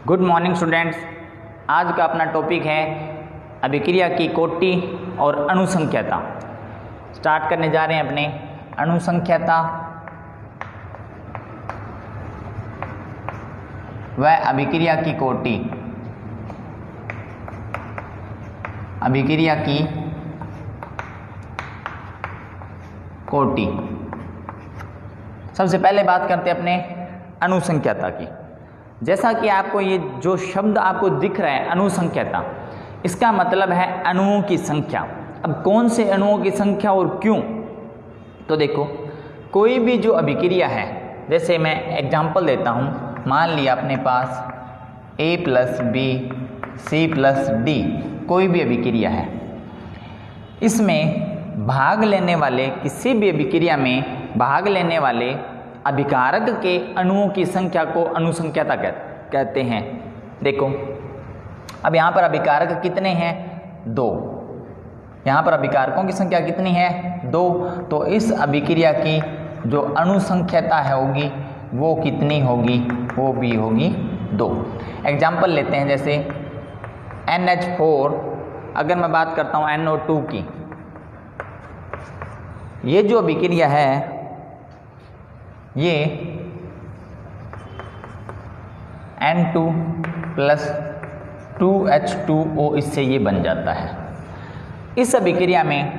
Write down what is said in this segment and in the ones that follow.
Good morning students. आज का अपना टॉपिक है अभिक्रिया की कोटि और अनुसंख्यता। स्टार्ट करने जा रहे हैं अपने अनुसंख्यता व अभिक्रिया की कोटि। अभिक्रिया की कोटि। सबसे पहले बात करते हैं अपने अनुसंख्यता की। जैसा कि आपको ये जो शब्द आपको दिख रहा है अनुसंख्यता, इसका मतलब है अणुओं की संख्या। अब कौन से अणुओं की संख्या और क्यों? तो देखो, कोई भी जो अभिक्रिया है, जैसे मैं एग्जांपल देता हूँ, मान लिया अपने पास A + B C + D कोई भी अभिक्रिया है, इसमें भाग लेने वाले, किसी भी अभिक्रिया में भाग लेने वाले अभिकारक के अणुओं की संख्या को अनुसंख्यता कहते हैं। देखो, अब यहाँ पर अभिकारक कितने हैं? 2। यहाँ पर अभिकारकों की संख्या कितनी है? 2। तो इस अभिक्रिया की जो अनुसंख्यता है होगी वो कितनी होगी? वो भी होगी 2। एग्जाम्पल लेते हैं, जैसे NH4, अगर मैं बात करता हूँ NO2 की, ये जो अभिक्रिया है ये N2 + 2H2O इससे ये बन जाता है। इस अभिक्रिया में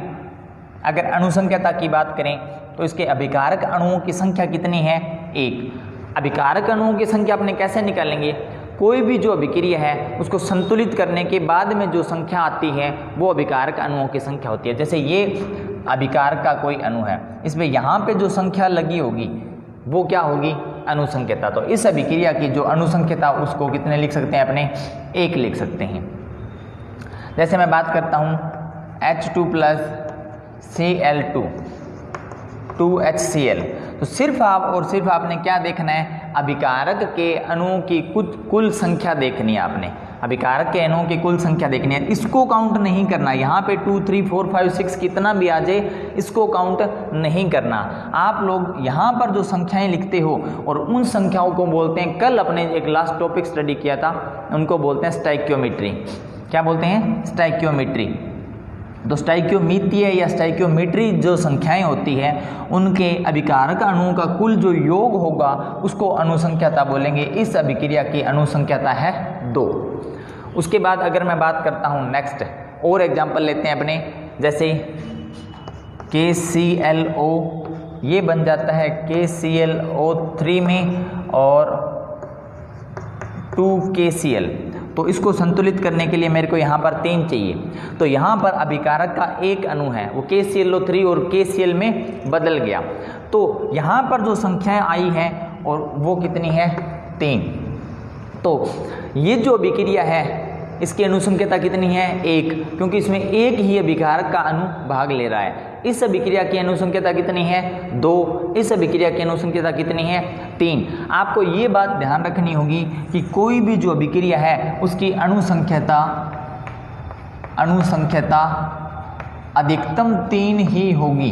अगर अनुसंख्यता की बात करें तो इसके अभिकारक अणुओं की संख्या कितनी है? 1। अभिकारक अणुओं की संख्या अपने कैसे निकालेंगे? कोई भी जो अभिक्रिया है उसको संतुलित करने के बाद में जो संख्या आती है वो अभिकारक अणुओं की संख्या होती है। जैसे ये अभिकारक का कोई अणु है, इसमें यहाँ पे जो संख्या लगी होगी वो क्या होगी? अनुसंख्यता। तो इस अभिक्रिया की जो अनुसंख्यता उसको कितने लिख सकते हैं? अपने 1 लिख सकते हैं। जैसे मैं बात करता हूँ H2 + Cl2 2HCl, तो सिर्फ आपने क्या देखना है? अभिकारक के अणुओं की कुल संख्या देखनी है। आपने अभिकारक के अणुओं की कुल संख्या देखनी है, इसको काउंट नहीं करना। यहाँ पे 2 3 4 5 6 कितना भी आ जाए इसको काउंट नहीं करना। आप लोग यहाँ पर जो संख्याएं लिखते हो और उन संख्याओं को बोलते हैं, कल अपने एक लास्ट टॉपिक स्टडी किया था, उनको बोलते हैं स्टोइकियोमेट्री। क्या बोलते हैं? स्टोइकियोमेट्री। तो स्टोइकियोमेट्री या स्टोइकियोमेट्री जो संख्याएं होती है उनके अभिकारक अणुओं का कुल जो योग होगा उसको अनुसंख्यता बोलेंगे। इस अभिक्रिया की अनुसंख्यता है 2। उसके बाद अगर मैं बात करता हूँ नेक्स्ट और एग्जांपल लेते हैं अपने, जैसे KClO, ये बन जाता है KClO3 में और 2KCl। तो इसको संतुलित करने के लिए मेरे को यहाँ पर 3 चाहिए। तो यहाँ पर अभिकारक का एक अणु है, वो KClO3 और KCl में बदल गया। तो यहाँ पर जो संख्याएं आई हैं और वो कितनी है? 3। तो ये जो अभिक्रिया है इसकी अनुसंख्यता कितनी है? 1, क्योंकि इसमें एक ही अभिकारक का अणु भाग ले रहा है। इस अभिक्रिया की अनुसंख्यता कितनी है? 2। इस अभिक्रिया की अनुसंख्यता कितनी है? 3। आपको ये बात ध्यान रखनी होगी कि कोई भी जो अभिक्रिया है उसकी अनुसंख्यता अधिकतम 3 ही होगी।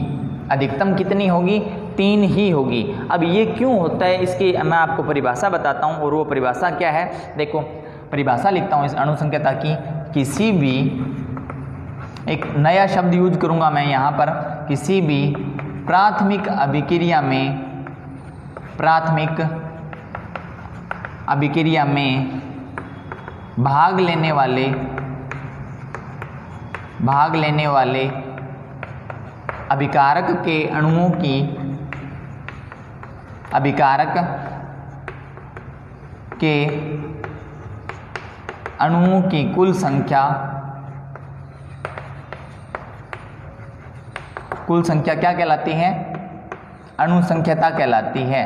अधिकतम कितनी होगी? 3 ही होगी। अब ये क्यों होता है इसकी मैं आपको परिभाषा बताता हूँ, और वो परिभाषा क्या है? देखो, परिभाषा लिखता हूँ इस अनुसंख्यता की। किसी भी, एक नया शब्द यूज करूँगा मैं यहाँ पर, किसी भी प्राथमिक अभिक्रिया में भाग लेने वाले अभिकारक के अणुओं की, अभिकारक के अणुओं की कुल संख्या क्या कहलाती है? अनुसंख्यता कहलाती है।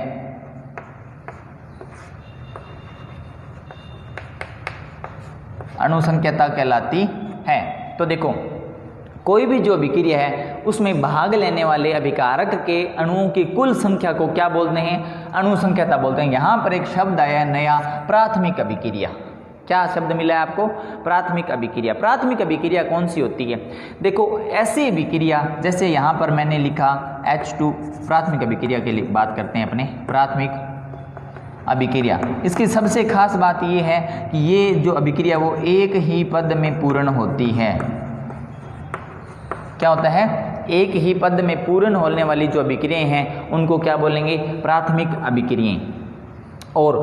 अनुसंख्यता कहलाती है। तो देखो, कोई भी जो अभिक्रिया है उसमें भाग लेने वाले अभिकारक के अणुओं की कुल संख्या को क्या बोलते हैं? अनुसंख्यता बोलते हैं। यहाँ पर एक शब्द आया है नया, प्राथमिक अभिक्रिया। क्या शब्द मिला है आपको? प्राथमिक अभिक्रिया। प्राथमिक अभिक्रिया कौन सी होती है? देखो, ऐसी अभिक्रिया जैसे यहाँ पर मैंने लिखा H2, प्राथमिक अभिक्रिया के लिए बात करते हैं अपने। प्राथमिक अभिक्रिया। इसकी सबसे खास बात ये है कि ये जो अभिक्रिया वो एक ही पद में पूर्ण होती है। क्या होता है? एक ही पद में पूर्ण होने वाली जो अभिक्रियाएं हैं उनको क्या बोलेंगे? प्राथमिक अभिक्रियाएं। और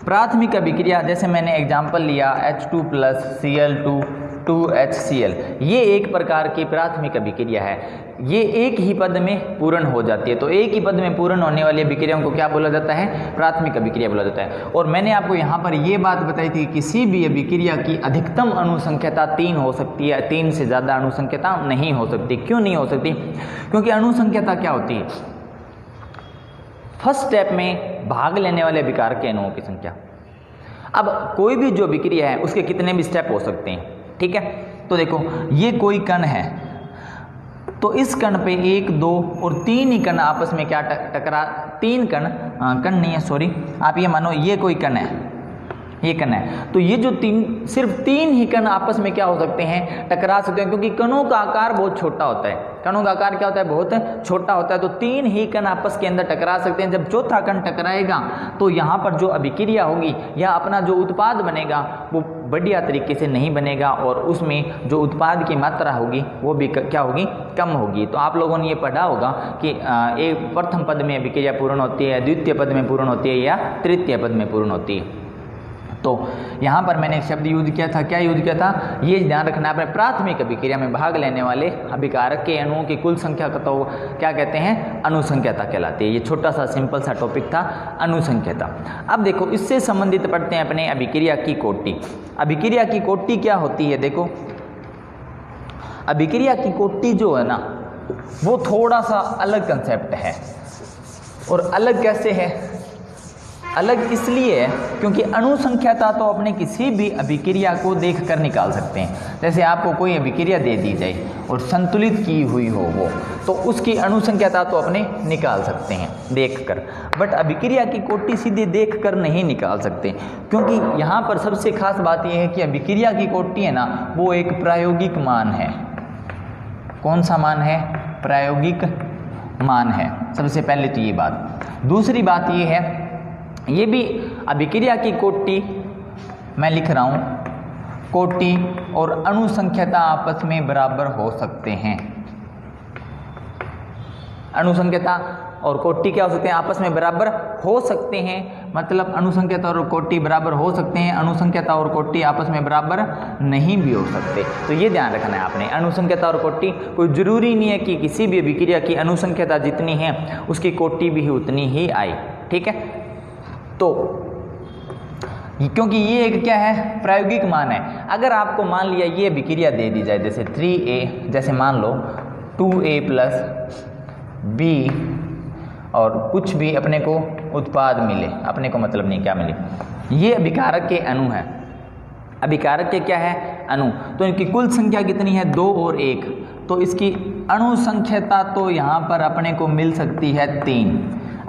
प्राथमिक अभिक्रिया जैसे मैंने एग्जाम्पल लिया H2 + Cl2 2HCl, ये एक प्रकार की प्राथमिक अभिक्रिया है। ये एक ही पद में पूर्ण हो जाती है। तो एक ही पद में पूर्ण होने वाली अभिक्रियाओं को क्या बोला जाता है? प्राथमिक अभिक्रिया बोला जाता है। और मैंने आपको यहाँ पर ये बात बताई थी कि किसी भी अभिक्रिया की अधिकतम अणुसंख्यता 3 हो सकती है, 3 से ज़्यादा अणुसंख्यता नहीं हो सकती। क्यों नहीं हो सकती? क्योंकि अणुसंख्यता क्या होती है? फर्स्ट स्टेप में भाग लेने वाले अभिकारक के अणुओं की संख्या। अब कोई भी जो अभिक्रिया है उसके कितने भी स्टेप हो सकते हैं, ठीक है? तो देखो, ये कोई कण है, तो इस कण पे 1, 2 और 3 ही कण आपस में क्या टकरा, 3 कण नहीं है, सॉरी, आप ये मानो ये कोई कण है, ये कण है, तो ये जो सिर्फ 3 ही कण आपस में क्या हो सकते हैं? टकरा सकते हैं, क्योंकि कणों का आकार बहुत छोटा होता है। कणों का आकार क्या होता है? बहुत छोटा होता है। तो 3 ही कण आपस के अंदर टकरा सकते हैं। जब चौथा कण टकराएगा तो यहाँ पर जो अभिक्रिया होगी या अपना जो उत्पाद बनेगा वो बढ़िया तरीके से नहीं बनेगा, और उसमें जो उत्पाद की मात्रा होगी वो भी क्या होगी? कम होगी। तो आप लोगों ने ये पढ़ा होगा कि एक प्रथम पद में अभिक्रिया पूर्ण होती है, द्वितीय पद में पूर्ण होती है या तृतीय पद में पूर्ण होती है। तो यहाँ पर मैंने शब्द यूज किया था, क्या यूज किया था? ये ध्यान रखना है, अपने प्राथमिक अभिक्रिया में भाग लेने वाले अभिकारक के अणुओं की कुल संख्या को तो क्या कहते हैं? अणुसंख्यता कहलाती है। ये छोटा सा सिंपल सा टॉपिक था, अणुसंख्यता। अब देखो, इससे संबंधित पढ़ते हैं अपने अभिक्रिया की कोटि। अभिक्रिया की कोटि क्या होती है? देखो, अभिक्रिया की कोटि जो है ना, वो थोड़ा सा अलग कंसेप्ट है। और अलग कैसे है? अलग इसलिए है क्योंकि अणुसंख्यता तो अपने किसी भी अभिक्रिया को देखकर निकाल सकते हैं। जैसे आपको कोई अभिक्रिया दे दी जाए और संतुलित की हुई हो वो, तो उसकी अणुसंख्यता तो अपने निकाल सकते हैं देखकर, बट अभिक्रिया की कोटि सीधे देखकर नहीं निकाल सकते। क्योंकि यहाँ पर सबसे खास बात यह है कि अभिक्रिया की कोटि है ना, वो एक प्रायोगिक मान है। कौन सा मान है? प्रायोगिक मान है। सबसे पहले तो ये बात। दूसरी बात ये है, ये भी अभिक्रिया की कोटि मैं लिख रहा हूं, कोटि और अणुसंख्यता आपस में बराबर हो सकते हैं। अणुसंख्यता और कोटि क्या हो सकते हैं? आपस में बराबर हो सकते हैं। मतलब अणुसंख्यता और कोटि बराबर हो सकते हैं, अणुसंख्यता और कोटि आपस में बराबर नहीं भी हो सकते। तो ये ध्यान रखना है आपने। अणुसंख्यता और कोटि, कोई जरूरी नहीं है कि किसी भी अभिक्रिया की अणुसंख्यता जितनी है उसकी कोटि भी उतनी ही आए, ठीक है? तो क्योंकि ये एक क्या है? प्रायोगिक मान है। अगर आपको मान लिया ये अभिक्रिया दे दी जाए, जैसे 3A, जैसे मान लो 2A + B और कुछ भी अपने को उत्पाद मिले, अपने को मतलब नहीं क्या मिले, ये अभिकारक के अणु है। अभिकारक के क्या है? अणु। तो इनकी कुल संख्या कितनी है? 2 और 1। तो इसकी अणुसंख्यता तो यहाँ पर अपने को मिल सकती है 3।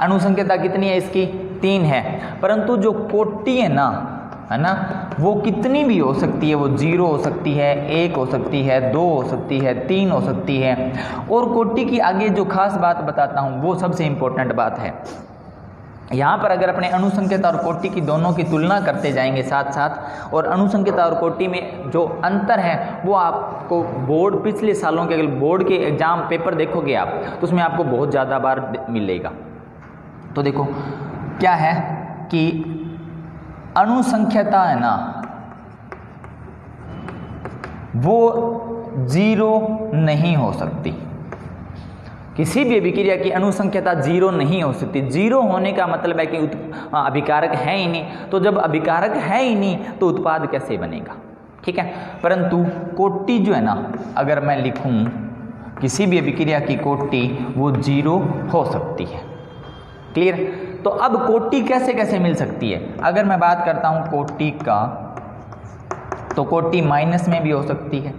अणुसंख्यता कितनी है इसकी? 3 है। परंतु जो कोटि है ना, वो कितनी भी हो सकती है। वो 0 हो सकती है, 1 हो सकती है, 2 हो सकती है, 3 हो सकती है। और कोटि की आगे जो खास बात बताता हूँ वो सबसे इंपॉर्टेंट बात है। यहाँ पर अगर अपने अणुसंख्यता और कोटि की दोनों की तुलना करते जाएंगे साथ साथ, और अणुसंख्यता और कोटि में जो अंतर है वो आपको बोर्ड, पिछले सालों के अगर बोर्ड के एग्जाम पेपर देखोगे आप, तो उसमें आपको बहुत ज़्यादा बार मिलेगा। तो देखो क्या है कि अणुसंख्यता है ना, वो 0 नहीं हो सकती। किसी भी अभिक्रिया की अणुसंख्यता 0 नहीं हो सकती। 0 होने का मतलब है कि अभिकारक है ही नहीं। तो जब अभिकारक है ही नहीं तो उत्पाद कैसे बनेगा, ठीक है? परंतु कोटि जो है ना, अगर मैं लिखूं किसी भी अभिक्रिया की कोटि, वो 0 हो सकती है। क्लियर? तो अब कोटि कैसे कैसे मिल सकती है? अगर मैं बात करता हूं कोटि का, तो कोटि माइनस में भी हो सकती है,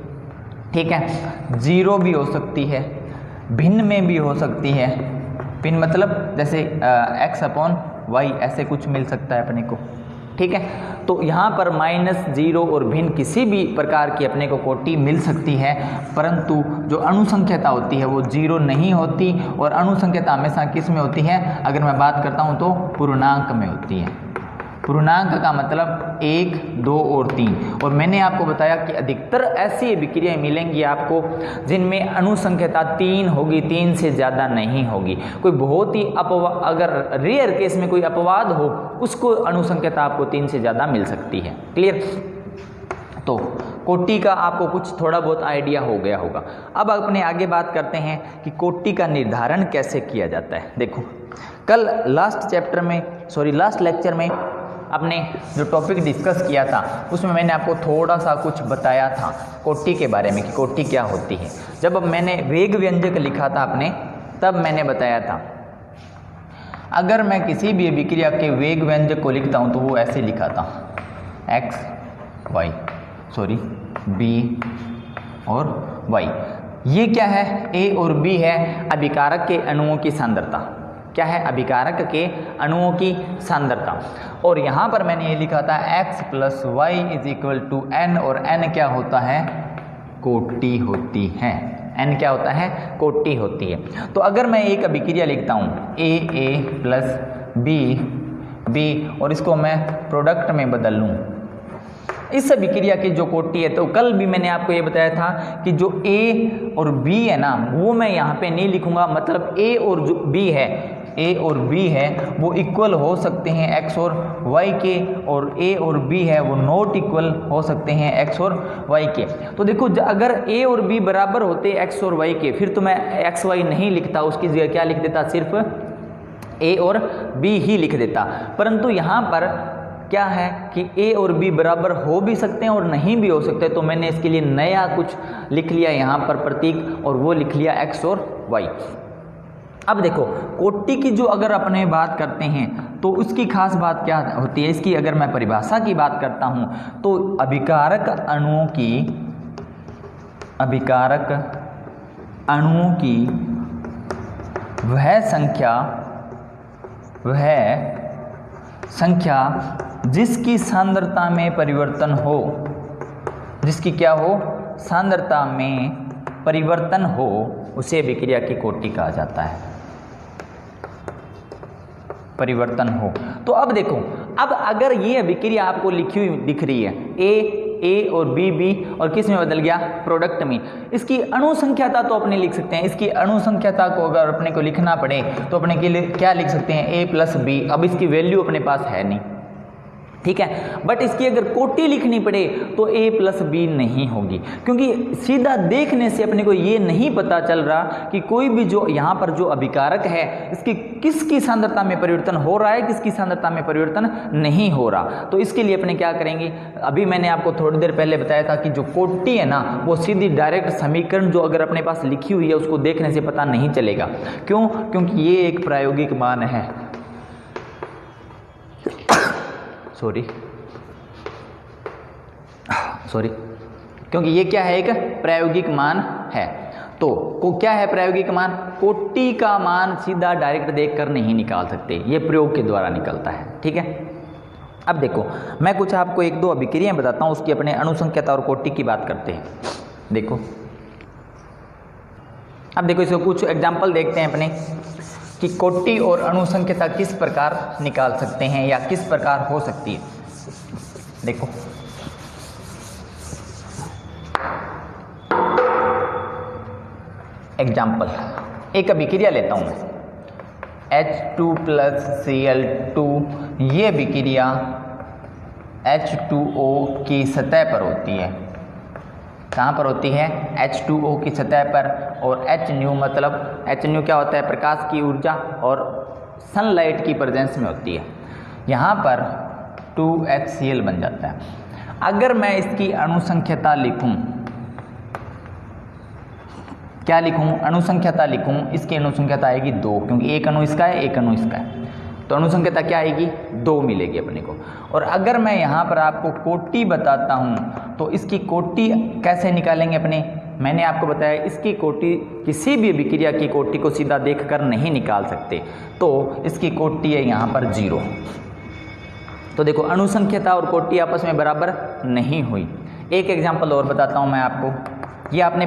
ठीक है? 0 भी हो सकती है, भिन्न में भी हो सकती है। भिन्न मतलब जैसे x/y ऐसे कुछ मिल सकता है अपने को, ठीक है? तो यहाँ पर -0 और भिन्न किसी भी प्रकार की अपने को कोटि मिल सकती है, परंतु जो अणुसंख्यता होती है वो 0 नहीं होती, और अणुसंख्यता हमेशा किस में होती है, अगर मैं बात करता हूँ तो पूर्णांक में होती है। पूर्णांक का मतलब 1, 2 और 3। और मैंने आपको बताया कि अधिकतर ऐसी अभिक्रियाएं मिलेंगी आपको जिनमें अणुसंख्यता 3 होगी, 3 से ज़्यादा नहीं होगी। कोई बहुत ही अगर रेयर केस में कोई अपवाद हो, उसको अणुसंख्यता आपको 3 से ज़्यादा मिल सकती है। क्लियर? तो कोटि का आपको कुछ थोड़ा बहुत आइडिया हो गया होगा। अब अपने आगे बात करते हैं कि कोटि का निर्धारण कैसे किया जाता है। देखो, कल लास्ट लेक्चर में आपने जो टॉपिक डिस्कस किया था उसमें मैंने आपको थोड़ा सा कुछ बताया था कोटि के बारे में कि कोटि क्या होती है। जब मैंने वेग व्यंजक लिखा था आपने, तब मैंने बताया था अगर मैं किसी भी अभिक्रिया के वेग व्यंजक को लिखता हूँ तो वो ऐसे लिखा था B और Y। ये क्या है? A और B है अभिकारक के अणुओं की सांद्रता। क्या है? अभिकारक के अणुओं की सांद्रता। और यहाँ पर मैंने ये लिखा था x + y = n, और n क्या होता है? कोटि होती है। n क्या होता है? कोटि होती है। तो अगर मैं एक अभिक्रिया लिखता हूँ A + B और इसको मैं प्रोडक्ट में बदल लूँ, इस अभिक्रिया की जो कोटि है, तो कल भी मैंने आपको ये बताया था कि जो A और B है ना, वो मैं यहाँ पे नहीं लिखूंगा। मतलब A और जो B है वो इक्वल हो सकते हैं x और y के, और A और B है वो नॉट इक्वल हो सकते हैं x और y के। तो देखो, अगर A और B बराबर होते x और y के, फिर तो मैं x y नहीं लिखता, उसकी जगह क्या लिख देता? सिर्फ A और B ही लिख देता। परंतु यहाँ पर क्या है कि A और B बराबर हो भी सकते हैं और नहीं भी हो सकते, तो मैंने इसके लिए नया कुछ लिख लिया यहाँ पर प्रतीक, और वो लिख लिया x और y। अब देखो, कोटि की जो अगर अपने बात करते हैं तो उसकी खास बात क्या होती है, इसकी अगर मैं परिभाषा की बात करता हूँ तो अभिकारक अणुओं की वह संख्या जिसकी सांद्रता में परिवर्तन हो, जिसकी क्या हो? सांद्रता में परिवर्तन हो, उसे अभिक्रिया की कोटि कहा जाता है। परिवर्तन हो। तो अब देखो, अब अगर ये अभिक्रिया आपको लिखी हुई दिख रही है A और B और किस में बदल गया? प्रोडक्ट में। इसकी अणुसंख्याता तो अपने लिख सकते हैं। इसकी अणुसंख्याता को अगर अपने को लिखना पड़े तो अपने के लिए क्या लिख सकते हैं? A + B। अब इसकी वैल्यू अपने पास है नहीं, ठीक है, बट इसकी अगर कोटि लिखनी पड़े तो A + B नहीं होगी, क्योंकि सीधा देखने से अपने को ये नहीं पता चल रहा कि कोई भी जो यहाँ पर जो अभिकारक है इसकी किसकी सांद्रता में परिवर्तन हो रहा है, किसकी सांद्रता में परिवर्तन नहीं हो रहा। तो इसके लिए अपने क्या करेंगे? अभी मैंने आपको थोड़ी देर पहले बताया था कि जो कोटि है ना, वो सीधी डायरेक्ट समीकरण जो अगर अपने पास लिखी हुई है उसको देखने से पता नहीं चलेगा। क्यों? क्योंकि ये एक प्रायोगिक मान है। सॉरी, क्योंकि ये क्या है? एक प्रायोगिक मान है। तो क्या है प्रायोगिक मान? कोटि का मान सीधा डायरेक्ट देखकर नहीं निकाल सकते, ये प्रयोग के द्वारा निकलता है, ठीक है। अब देखो, मैं कुछ आपको 1-2 अभिक्रियाएं बताता हूं, उसकी अपने अणुसंख्यता और कोटि की बात करते हैं। देखो, अब देखो, इसको कुछ एग्जाम्पल देखते हैं अपने कि कोटि और अणुसंख्यता किस प्रकार निकाल सकते हैं या किस प्रकार हो सकती है। देखो, एग्जाम्पल, एक अभिक्रिया लेता हूं मैं H2 + Cl2। ये अभिक्रिया H2O की सतह पर होती है। कहाँ पर होती है? H2O की सतह पर। और Hν मतलब Hν क्या होता है? प्रकाश की ऊर्जा, और सनलाइट की प्रेजेंस में होती है। यहाँ पर 2HCl बन जाता है। अगर मैं इसकी अणुसंख्यता लिखूं, क्या लिखूं? अणुसंख्यता लिखूं, इसकी अणुसंख्यता आएगी 2, क्योंकि एक अणु इसका है, एक अणु इसका है, तो अणुसंख्यता क्या आएगी? 2 मिलेगी अपने को। और अगर मैं यहाँ पर आपको कोटि बताता हूँ तो इसकी कोटि कैसे निकालेंगे अपने? मैंने आपको बताया इसकी कोटि, किसी भी अभिक्रिया की कोटि को सीधा देखकर नहीं निकाल सकते, तो इसकी कोटि है यहाँ पर 0। तो देखो अणुसंख्यता और कोटि आपस में बराबर नहीं हुई। एक एग्जाम्पल और बताता हूँ मैं आपको, ये आपने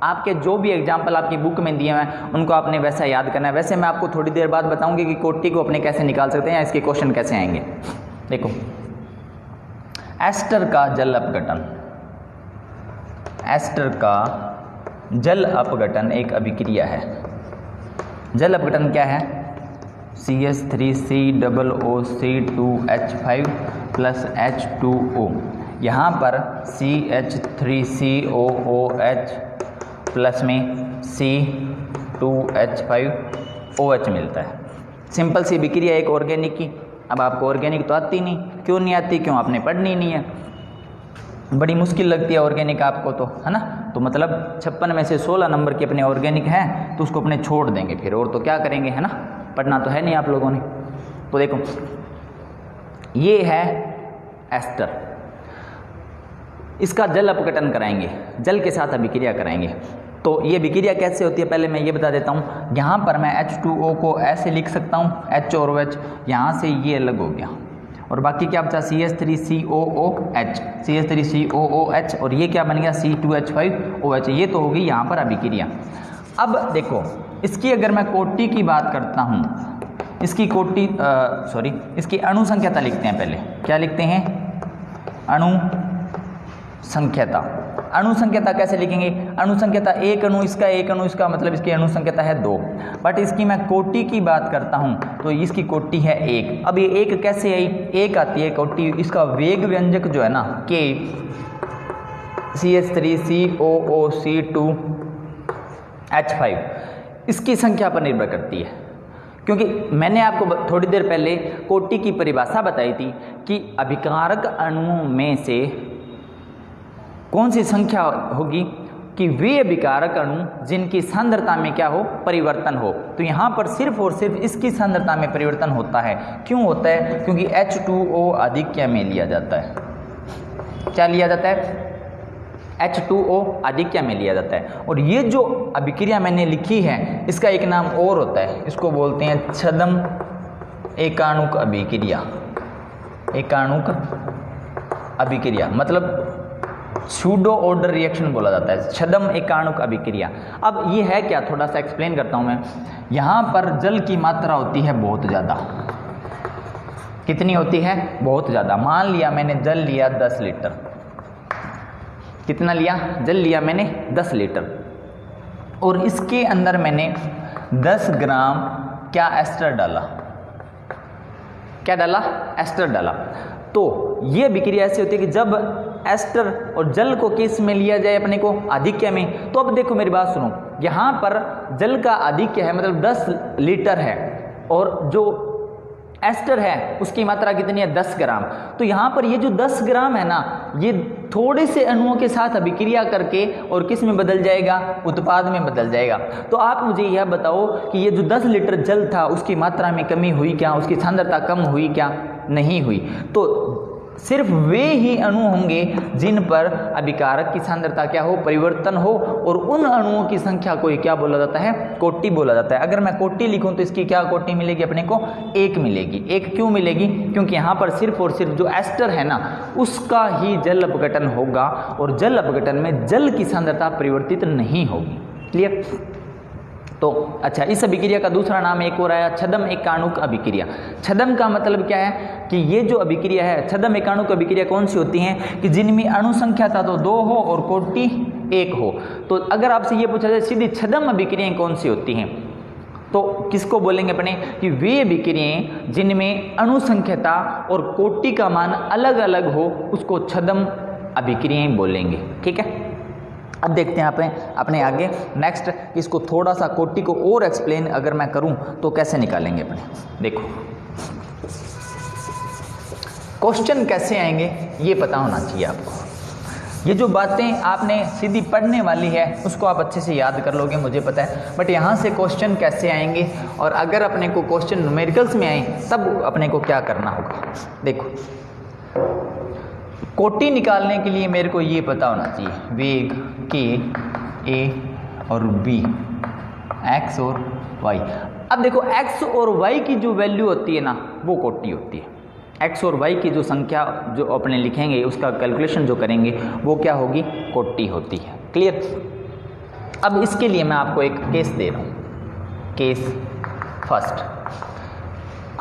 आपके जो भी एग्जाम्पल आपकी बुक में दिए हैं उनको आपने वैसा याद करना है। वैसे मैं आपको थोड़ी देर बाद बताऊंगी कि कोटि को अपने कैसे निकाल सकते हैं या इसके क्वेश्चन कैसे आएंगे। देखो एस्टर का जल अपघटन, एस्टर का जल अपघटन एक अभिक्रिया है। जल अपघटन क्या है? CH3COOC2H5 plus H2O। यहाँ पर CH3COOH प्लस में C2H5OH मिलता है। सिंपल सी अभिक्रिया एक ऑर्गेनिक की। अब आपको ऑर्गेनिक तो आती नहीं, क्यों नहीं आती? क्यों आपने पढ़नी नहीं है, बड़ी मुश्किल लगती है ऑर्गेनिक आपको तो, है ना। तो मतलब 56 में से 16 नंबर के अपने ऑर्गेनिक हैं तो उसको अपने छोड़ देंगे फिर, और तो क्या करेंगे, है ना, पढ़ना तो है नहीं आप लोगों ने। तो देखो ये है एस्टर, इसका जल अपघटन कराएंगे, जल के साथ अभिक्रिया कराएंगे। तो ये अभिक्रिया कैसे होती है पहले मैं ये बता देता हूँ। यहाँ पर मैं H2O को ऐसे लिख सकता हूँ, H और OH, यहाँ से ये अलग हो गया और बाकी क्या बचा? CH3COOH और ये क्या बन गया? C2H5OH। ये तो होगी यहाँ पर अभिक्रिया। अब देखो इसकी अगर मैं कोटि की बात करता हूँ, इसकी कोटि इसकी अणु संख्याता लिखते हैं पहले। क्या लिखते हैं? अणु संख्याता। अणु संख्याता कैसे लिखेंगे? अणु संख्याता एक अणु इसका मतलब इसकी अणु संख्याता है 2। बट इसकी मैं कोटि की बात करता हूं तो इसकी कोटि है 1। अब ये 1 कैसे आई? 1 आती है कोटि, इसका वेग व्यंजक जो है ना K, CH3COOC2H5, इसकी संख्या पर निर्भर करती है। क्योंकि मैंने आपको थोड़ी देर पहले कोटि की परिभाषा बताई थी कि अभिकारक अणुओं में से कौन सी संख्या होगी कि वे अभिकारक अणु जिनकी सांद्रता में क्या हो? परिवर्तन हो। तो यहाँ पर सिर्फ और सिर्फ इसकी सांद्रता में परिवर्तन होता है। क्यों होता है? क्योंकि H2O आधिक्य में लिया जाता है। क्या लिया जाता है? H2O आधिक्य में लिया जाता है। और ये जो अभिक्रिया मैंने लिखी है इसका एक नाम और होता है, इसको बोलते हैं छद्म एकाणुक अभिक्रिया। एकाणुक अभिक्रिया मतलब सूडो ऑर्डर रिएक्शन बोला जाता है, छद्म एकाणुक अभिक्रिया। अब ये है क्या? थोड़ा सा एक्सप्लेन करता हूं मैं। यहां पर जल की मात्रा होती है बहुत ज़्यादा। कितनी होती है? बहुत ज़्यादा। मान लिया मैंने जल लिया 10 लीटर। कितना लिया? जल लिया मैंने 10 लीटर और इसके अंदर मैंने 10 ग्राम क्या एस्टर डाला। क्या डाला? एस्टर डाला। तो ये अभिक्रिया ऐसी होती है कि जब एस्टर और जल को किस में लिया जाए? अपने को आधिक्य में। तो अब देखो मेरी बात सुनो, यहाँ पर जल का आधिक्य है मतलब 10 लीटर है और जो एस्टर है उसकी मात्रा कितनी है? 10 ग्राम। तो यहाँ पर ये जो 10 ग्राम है ना, ये थोड़े से अणुओं के साथ अभिक्रिया करके और किस में बदल जाएगा? उत्पाद में बदल जाएगा। तो आप मुझे यह बताओ कि ये जो 10 लीटर जल था उसकी मात्रा में कमी हुई क्या? उसकी सांद्रता कम हुई क्या? नहीं हुई। तो सिर्फ वे ही अणु होंगे जिन पर अभिकारक की सांद्रता क्या हो? परिवर्तन हो, और उन अणुओं की संख्या को क्या बोला जाता है? कोटि बोला जाता है। अगर मैं कोटि लिखूं तो इसकी क्या कोटि मिलेगी अपने को? 1 मिलेगी। 1 क्यों मिलेगी? क्योंकि यहाँ पर सिर्फ और सिर्फ जो एस्टर है ना उसका ही जल अपघटन होगा और जल अपघटन में जल की सांद्रता परिवर्तित नहीं होगी। क्लियर? तो अच्छा, इस अभिक्रिया का दूसरा नाम एक और आया, छद्म एकाणुक अभिक्रिया। छद्म का मतलब क्या है कि ये जो अभिक्रिया है, छद्म एकाणुक अभिक्रिया कौन सी होती हैं कि जिनमें अणु संख्याता तो 2 हो और कोटि 1 हो। तो अगर आपसे ये पूछा जाए सीधी छद्म अभिक्रियाएं कौन सी होती हैं तो किसको बोलेंगे अपने? कि वे अभिक्रियाएं जिनमें अणु संख्याता और कोटि का मान अलग अलग हो उसको छद्म अभिक्रियाएं बोलेंगे। ठीक है, अब देखते हैं अपने आगे नेक्स्ट, इसको थोड़ा सा कोटि को और एक्सप्लेन अगर मैं करूं तो कैसे निकालेंगे अपने। देखो क्वेश्चन कैसे आएंगे ये पता होना चाहिए आपको। ये जो बातें आपने सीधी पढ़ने वाली है उसको आप अच्छे से याद कर लोगे, मुझे पता है, बट यहाँ से क्वेश्चन कैसे आएंगे और अगर अपने को क्वेश्चन न्यूमेरिकल्स में आए तब अपने को क्या करना होगा। देखो कोटि निकालने के लिए मेरे को ये पता होना चाहिए वेग K, A और B, X और Y। अब देखो X और Y की जो वैल्यू होती है ना वो कोटि होती है। x और y की जो संख्या जो अपने लिखेंगे उसका कैलकुलेशन जो करेंगे वो क्या होगी, कोटि होती है। क्लियर। अब इसके लिए मैं आपको एक केस दे रहा हूँ। केस फर्स्ट,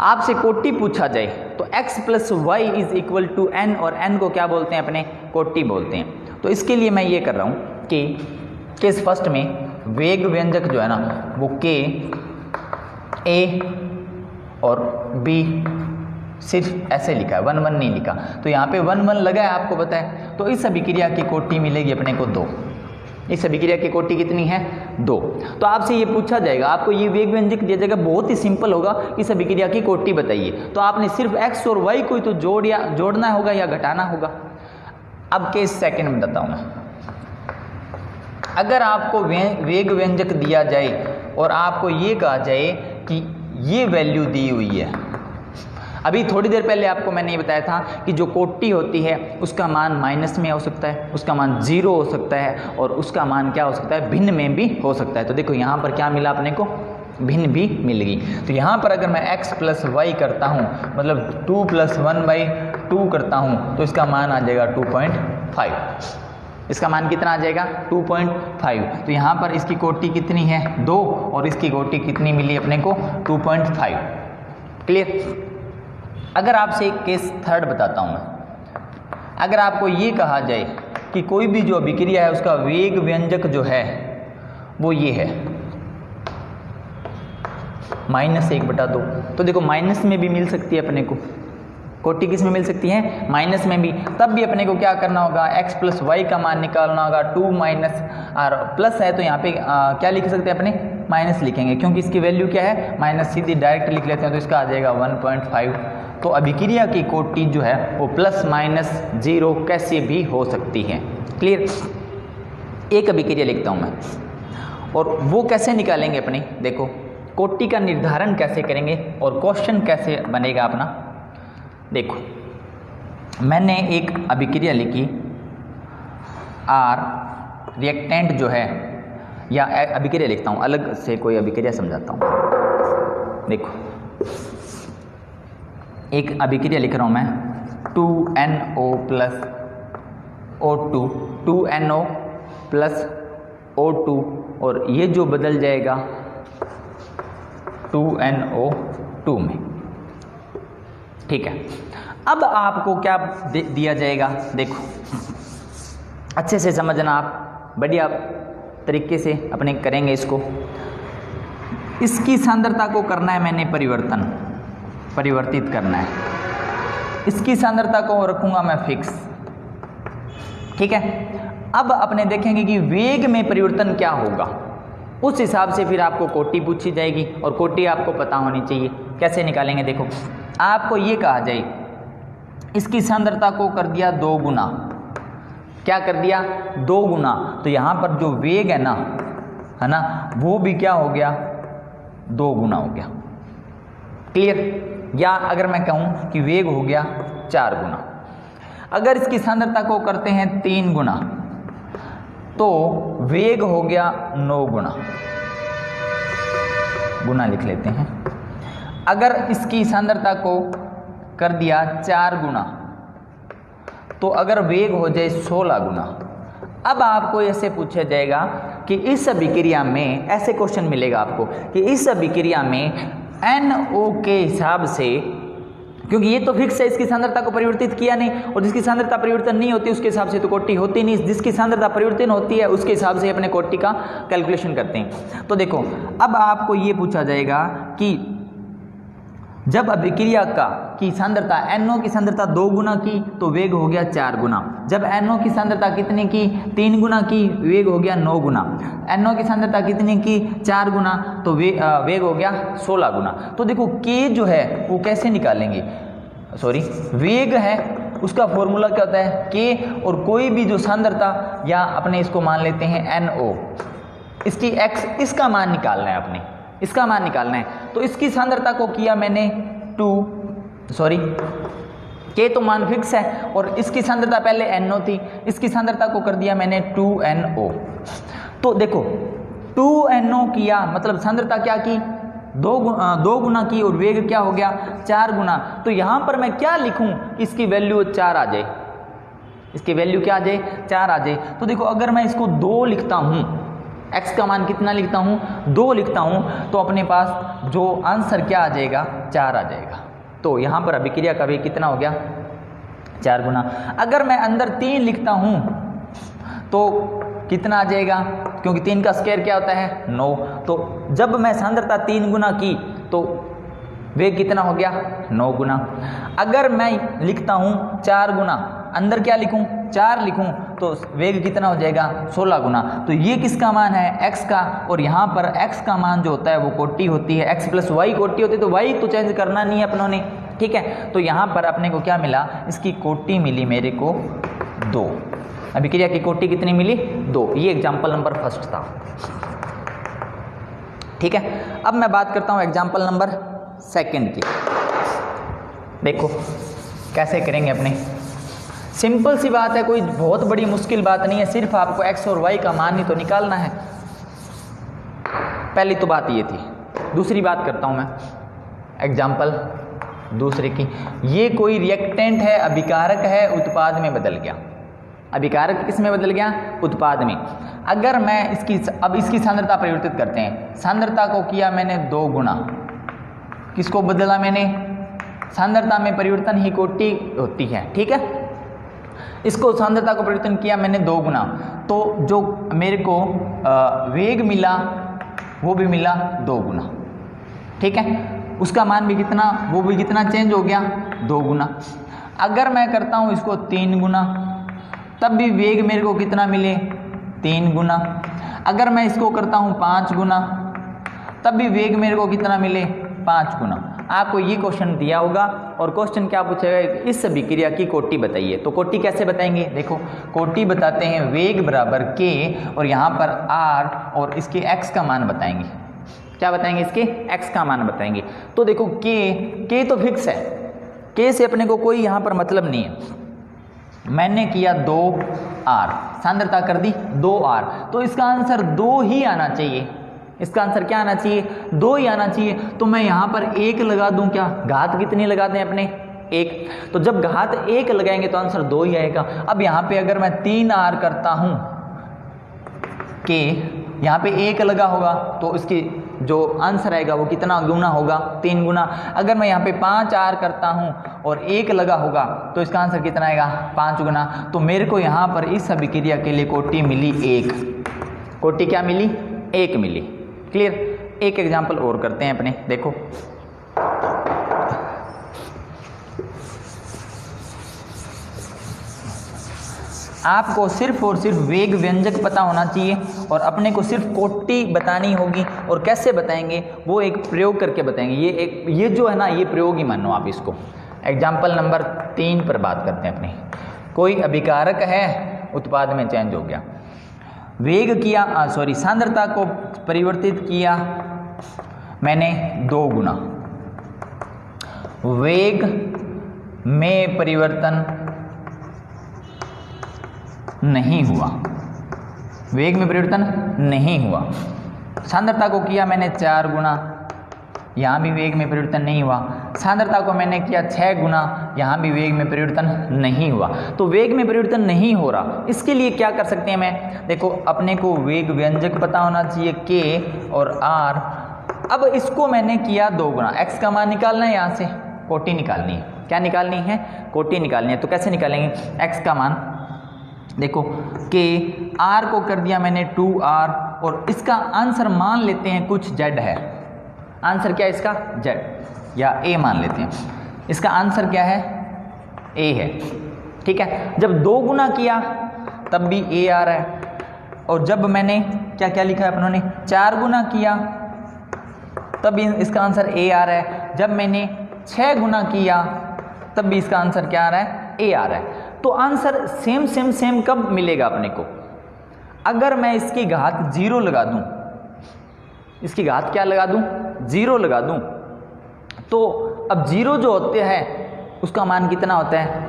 आपसे कोटि पूछा जाए तो x plus Y is equal to n, और n को क्या बोलते हैं अपने, कोटि बोलते हैं। तो इसके लिए मैं ये कर रहा हूँ कि केस फर्स्ट में वेग व्यंजक जो है ना वो k a और b सिर्फ ऐसे लिखा है, 1 1 नहीं लिखा। तो यहाँ पे 1 1 लगा है, आपको पता है। तो इस अभिक्रिया की कोटि मिलेगी अपने को 2। इस अभिक्रिया की कोटि कितनी है, 2। तो आपसे ये पूछा जाएगा, आपको ये वेग व्यंजक दिया जाएगा, बहुत ही सिंपल होगा, इस अभिक्रिया की कोटि बताइए। तो आपने सिर्फ x और y को ही तो जोड़ना होगा या घटाना होगा। अब केस सेकंड में बताता हूँ मैं। अगर आपको वेग व्यंजक दिया जाए और आपको ये कहा जाए कि ये वैल्यू दी हुई है, अभी थोड़ी देर पहले आपको मैंने ये बताया था कि जो कोटि होती है उसका मान माइनस में हो सकता है, उसका मान 0 हो सकता है, और उसका मान क्या हो सकता है, भिन्न में भी हो सकता है। तो देखो यहाँ पर क्या मिला अपने को, भिन्न भी मिल गई। तो यहाँ पर अगर मैं x प्लस वाई करता हूँ, मतलब 2 प्लस 1/2 करता हूँ, तो इसका मान आ जाएगा 2.5। इसका मान कितना आ जाएगा, 2.5। तो यहाँ पर इसकी कोटि कितनी है, 2, और इसकी कोटि कितनी मिली अपने को, 2.5। क्लियर। अगर आपसे एक केस थर्ड बताता हूँ मैं। अगर आपको ये कहा जाए कि कोई भी जो अभिक्रिया है उसका वेग व्यंजक जो है वो ये है -1/2। तो देखो माइनस में भी मिल सकती है अपने को कोटि, किस में मिल सकती है, माइनस में भी। तब भी अपने को क्या करना होगा, x प्लस वाई का मान निकालना होगा। 2 माइनस और प्लस है तो यहाँ पे क्या लिख सकते हैं अपने, माइनस लिखेंगे, क्योंकि इसकी वैल्यू क्या है, माइनस, सीधी डायरेक्ट लिख लेते हैं। तो इसका आ जाएगा 1.5। तो अभिक्रिया की कोटि जो है वो प्लस माइनस 0 कैसे भी हो सकती है। क्लियर। एक अभिक्रिया लिखता हूँ मैं, और वो कैसे निकालेंगे अपने, देखो कोटि का निर्धारण कैसे करेंगे और क्वेश्चन कैसे बनेगा अपना। देखो मैंने एक अभिक्रिया लिखी, R रिएक्टेंट जो है, या अभिक्रिया लिखता हूँ, अलग से कोई अभिक्रिया समझाता हूँ। देखो एक अभिक्रिया लिख रहा हूँ मैं, 2NO plus O2, 2NO plus O2, और ये जो बदल जाएगा 2NO2 में। ठीक है। अब आपको क्या दिया जाएगा, देखो अच्छे से समझना आप, बढ़िया तरीके से अपने करेंगे इसको। इसकी सांद्रता को करना है मैंने परिवर्तित करना है। इसकी सांद्रता को रखूंगा मैं फिक्स। ठीक है। अब अपने देखेंगे कि वेग में परिवर्तन क्या होगा, उस हिसाब से फिर आपको कोटि पूछी जाएगी, और कोटि आपको पता होनी चाहिए। कैसे निकालेंगे, देखो आपको ये कहा जाए इसकी सांद्रता को कर दिया 2 गुना, क्या कर दिया, 2 गुना। तो यहाँ पर जो वेग है ना, वो भी क्या हो गया, 2 गुना हो गया। क्लियर। या अगर मैं कहूँ कि वेग हो गया 4 गुना। अगर इसकी सांद्रता को करते हैं 3 गुना, तो वेग हो गया 9 गुना। गुना लिख लेते हैं। अगर इसकी सांद्रता को कर दिया 4 गुना, तो अगर वेग हो जाए 16 गुना। अब आपको ऐसे पूछा जाएगा कि इस अभिक्रिया में, ऐसे क्वेश्चन मिलेगा आपको कि इस अभिक्रिया में NO के हिसाब से, क्योंकि ये तो फिक्स है, इसकी सांद्रता को परिवर्तित किया नहीं, और जिसकी सांद्रता परिवर्तन नहीं होती उसके हिसाब से तो कोटि होती नहीं। जिसकी सांद्रता परिवर्तन होती है उसके हिसाब से अपने कोटि का कैलकुलेशन करते हैं। तो देखो अब आपको ये पूछा जाएगा कि जब अभिक्रिया की सांद्रता NO की सांद्रता 2 गुना की तो वेग हो गया 4 गुना। जब NO की सांद्रता कितने की, 3 गुना की, वेग हो गया 9 गुना। NO की सांद्रता कितने की, 4 गुना, तो वेग हो गया 16 गुना। तो देखो K जो है वो कैसे निकालेंगे, सॉरी वेग है, उसका फॉर्मूला क्या होता है, K, और कोई भी जो सांद्रता, या अपने इसको मान लेते हैं NO, इसकी x, इसका मान निकालना है अपने, इसका मान निकालना है। तो इसकी सांद्रता को किया मैंने K तो मान फिक्स है, और इसकी सांद्रता पहले NO थी, इसकी सांद्रता को कर दिया मैंने 2NO। तो देखो 2NO किया, मतलब सांद्रता क्या की, दो गुना की और वेग क्या हो गया 4 गुना। तो यहाँ पर मैं क्या लिखूं, इसकी वैल्यू 4 आ जाए, इसकी वैल्यू क्या आ जाए 4 आ जाए। तो देखो अगर मैं इसको 2 लिखता हूँ, x का मान कितना लिखता हूँ 2 लिखता हूँ, तो अपने पास जो आंसर क्या आ जाएगा 4 आ जाएगा। तो यहाँ पर अभिक्रिया का वेग कितना हो गया 4 गुना। अगर मैं अंदर 3 लिखता हूँ तो कितना आ जाएगा, क्योंकि 3 का स्क्वायर क्या होता है 9। तो जब मैं सांद्रता 3 गुना की तो वेग कितना हो गया 9 गुना। अगर मैं लिखता हूँ 4 गुना, अंदर क्या लिखूँ 4 लिखूँ, तो वेग कितना हो जाएगा 16 गुना। तो ये किसका मान है x का, और यहाँ पर x का मान जो होता है वो कोटि होती है, x प्लस वाई कोटि होती है, तो y तो चेंज करना नहीं है अपनों ने, ठीक है। तो यहाँ पर अपने को क्या मिला, इसकी कोटि मिली मेरे को 2। अभिक्रिया की कोटि कितनी मिली 2। ये एग्जाम्पल नंबर फर्स्ट था, ठीक है। अब मैं बात करता हूँ एग्जाम्पल नंबर सेकंड की। देखो कैसे करेंगे अपने, सिंपल सी बात है, कोई बहुत बड़ी मुश्किल बात नहीं है, सिर्फ आपको x और y का मान ही तो निकालना है। पहली तो बात ये थी। दूसरी बात करता हूँ मैं, एग्जाम्पल दूसरे की। ये कोई रिएक्टेंट है, अभिकारक है, उत्पाद में बदल गया। अभिकारक किस में बदल गया उत्पाद में। अगर मैं इसकी सांद्रता परिवर्तित करते हैं, सांद्रता को किया मैंने 2 गुना, किसको बदला मैंने, सांद्रता में परिवर्तन ही कोटि होती है, ठीक है। इसको सांद्रता को परिवर्तन किया मैंने 2 गुना, तो जो मेरे को वेग मिला वो भी मिला 2 गुना, ठीक है। उसका मान भी कितना, वो भी कितना चेंज हो गया 2 गुना। अगर मैं करता हूँ इसको 3 गुना, तब भी वेग मेरे को कितना मिले 3 गुना। अगर मैं इसको करता हूँ 5 गुना, तब भी वेग मेरे को कितना मिले 5 गुना। आपको ये क्वेश्चन दिया होगा और क्वेश्चन क्या पूछेगा, इस अभिक्रिया की कोटि बताइए। तो कोटि कैसे बताएंगे, देखो कोटि बताते हैं वेग बराबर k, और यहाँ पर r और इसके x का मान बताएंगे। क्या बताएंगे, इसके x का मान बताएंगे। तो देखो k तो फिक्स है, k से अपने को कोई यहाँ पर मतलब नहीं है। मैंने किया 2r, सांद्रता कर दी 2r, तो इसका आंसर 2 ही आना चाहिए। इसका आंसर क्या आना चाहिए 2 ही आना चाहिए। तो मैं यहाँ पर 1 लगा दूं, क्या घात कितनी लगा दें अपने 1, तो जब घात 1 लगाएंगे तो आंसर 2 ही आएगा। अब यहाँ पे अगर मैं 3r करता हूँ के, यहाँ पे 1 लगा होगा तो इसकी जो आंसर आएगा वो कितना गुना होगा 3 गुना। अगर मैं यहाँ पे 5r करता हूँ और 1 लगा होगा तो इसका आंसर कितना आएगा 5 गुना। तो मेरे को यहाँ पर इस अभिक्रिया के लिए कोटि मिली 1, कोटि क्या मिली 1 मिली। क्लियर। एक एग्जाम्पल और करते हैं अपने, देखो आपको सिर्फ और सिर्फ वेग व्यंजक पता होना चाहिए और अपने को सिर्फ कोटि बतानी होगी। और कैसे बताएंगे वो एक प्रयोग करके बताएंगे। ये जो है ना, ये प्रयोग ही मानो आप इसको। एग्जाम्पल नंबर 3 पर बात करते हैं अपने। कोई अभिकारक है, उत्पाद में चेंज हो गया, वेग किया सांद्रता को परिवर्तित किया मैंने 2 गुना, वेग में परिवर्तन नहीं हुआ, वेग में परिवर्तन नहीं हुआ। सांद्रता को किया मैंने 4 गुना, यहाँ भी वेग में परिवर्तन नहीं हुआ। सांद्रता को मैंने किया 6 गुना, यहाँ भी वेग में परिवर्तन नहीं हुआ। तो वेग में परिवर्तन नहीं हो रहा, इसके लिए क्या कर सकते हैं मैं, देखो अपने को वेग व्यंजक पता होना चाहिए k और r। अब इसको मैंने किया 2 गुना, x का मान निकालना है, यहाँ से कोटि निकालनी है। क्या निकालनी है, कोटि निकालनी है। तो कैसे निकालेंगे, x का मान देखो k, r को कर दिया मैंने 2r, और इसका आंसर मान लेते हैं कुछ z है। आंसर क्या है इसका z, या a मान लेते हैं। इसका आंसर क्या है a है, ठीक है। जब 2 गुना किया तब भी a आ रहा है, और जब मैंने क्या क्या लिखा है अपनों ने 4 गुना किया तब भी इसका आंसर a आ रहा है। जब मैंने 6 गुना किया तब भी इसका आंसर क्या आ रहा है a आ रहा है। तो आंसर सेम कब मिलेगा अपने को, अगर मैं इसकी घात 0 लगा दूं, इसकी घात क्या लगा दूं 0 लगा दूं, तो अब 0 जो होते हैं उसका मान कितना होता है,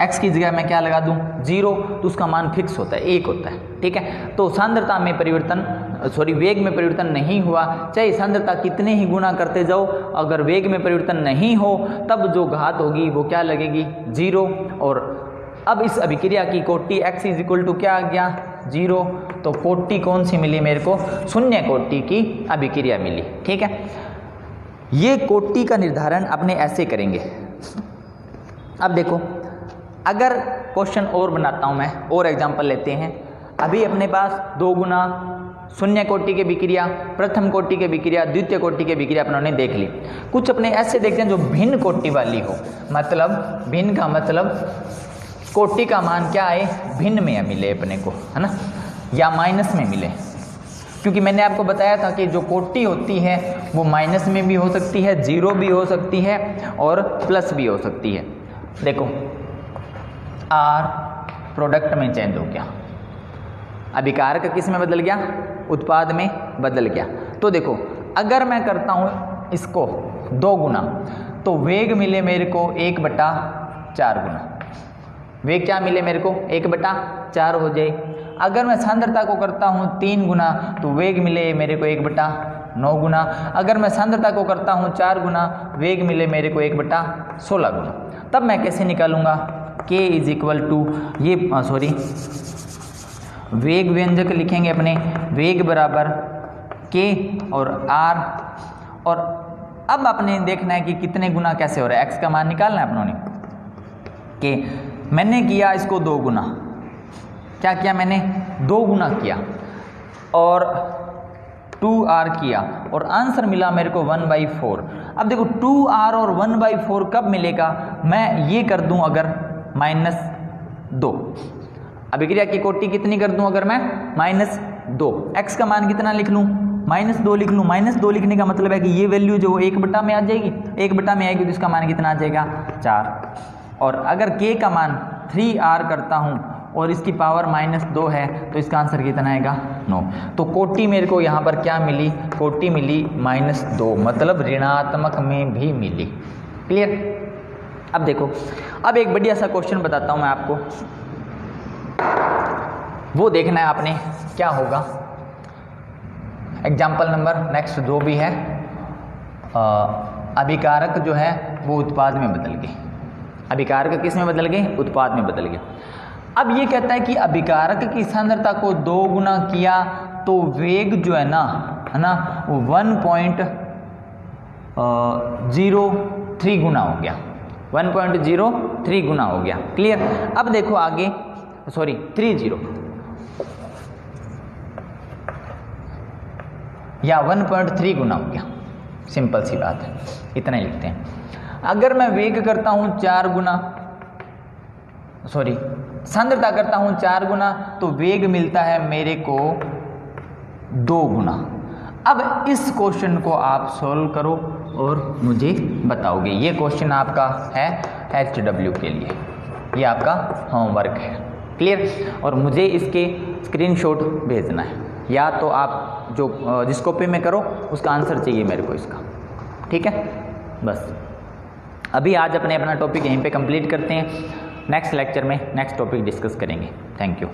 x की जगह मैं क्या लगा दूं 0, तो उसका मान फिक्स होता है 1 होता है, ठीक है। तो सांद्रता में परिवर्तन वेग में परिवर्तन नहीं हुआ, चाहे सांद्रता कितने ही गुना करते जाओ, अगर वेग में परिवर्तन नहीं हो तब जो घात होगी वो क्या लगेगी, 0। और अब इस अभिक्रिया की कोटि x इक्वल टू क्या आ गया, 0। तो कोटि कौन सी मिली मेरे को, शून्य कोटि की अभिक्रिया मिली। ठीक है, ये कोटि का निर्धारण अपने ऐसे करेंगे। अब देखो, अगर क्वेश्चन और बनाता हूं मैं, और एग्जांपल लेते हैं। अभी अपने पास 2 गुना शून्य कोटि के विक्रिया, प्रथम कोटि के विक्रिया, द्वितीय कोटि के विक्रिया अपने देख ली। कुछ अपने ऐसे देखते हैं जो भिन्न कोटि वाली हो, मतलब भिन्न का मतलब कोटि का मान क्या आए, भिन्न में मिले अपने को, है ना, या माइनस में मिले। क्योंकि मैंने आपको बताया था कि जो कोटि होती है वो माइनस में भी हो सकती है, 0 भी हो सकती है और प्लस भी हो सकती है। देखो R प्रोडक्ट में चेंज हो गया, अभिकारक किस में बदल गया, उत्पाद में बदल गया। तो देखो, अगर मैं करता हूँ इसको 2 गुना, तो वेग मिले मेरे को 1/4 गुना, वेग क्या मिले मेरे को, 1/4 हो जाए। अगर मैं सांद्रता को करता हूँ 3 गुना, तो वेग मिले मेरे को 1/9 गुना। अगर मैं सांद्रता को करता हूँ 4 गुना, वेग मिले मेरे को 1/16 गुना। तब मैं कैसे निकालूंगा, k इज इक्वल टू ये वेग व्यंजक लिखेंगे अपने, वेग बराबर k और r। और अब आपने देखना है कि कितने गुना कैसे हो रहा है, x का मान निकालना है अपनों ने। k मैंने किया इसको 2 गुना, क्या किया मैंने, 2 गुना किया और 2r किया और आंसर मिला मेरे को 1/4। अब देखो 2r और 1/4 कब मिलेगा, मैं ये कर दूं अगर -2, अभिक्रिया की कोटि कितनी कर दूं अगर मैं -2, x का मान कितना लिख लूं, -2 लिख लूं। -2 लिखने का मतलब है कि ये वैल्यू जो 1/, में आ जाएगी, 1/, में आएगी तो इसका मान कितना आ जाएगा, 4। और अगर k का मान 3r करता हूं और इसकी पावर -2 है तो इसका आंसर कितना आएगा, 9। तो कोटि मेरे को यहाँ पर क्या मिली, कोटि मिली -2, मतलब ऋणात्मक में भी मिली। क्लियर। अब देखो, अब एक बढ़िया सा क्वेश्चन बताता हूँ मैं आपको, वो देखना है आपने क्या होगा। एग्जाम्पल नंबर नेक्स्ट जो भी है, अभिकारक जो है वो उत्पाद में बदल गए, अभिकारक किस में बदल गए, उत्पाद में बदल गए। अब ये कहता है कि अभिकारक की सांद्रता को 2 गुना किया तो वेग जो है ना वो 1.03 गुना हो गया, 1.03 गुना हो गया। क्लियर। अब देखो आगे, 30 या 1.3 गुना हो गया, सिंपल सी बात है, इतना ही लिखते हैं। अगर मैं वेग करता हूं 4 गुना, सांद्रता करता हूं 4 गुना, तो वेग मिलता है मेरे को 2 गुना। अब इस क्वेश्चन को आप सॉल्व करो और मुझे बताओगे। ये क्वेश्चन आपका है HW के लिए, ये आपका होमवर्क है। क्लियर। और मुझे इसके स्क्रीनशॉट भेजना है, या तो आप जो जिस कॉपी में करो उसका आंसर चाहिए मेरे को इसका। ठीक है, बस अभी आज अपना टॉपिक यहीं पे कंप्लीट करते हैं। नेक्स्ट लेक्चर में नेक्स्ट टॉपिक डिस्कस करेंगे। Thank you.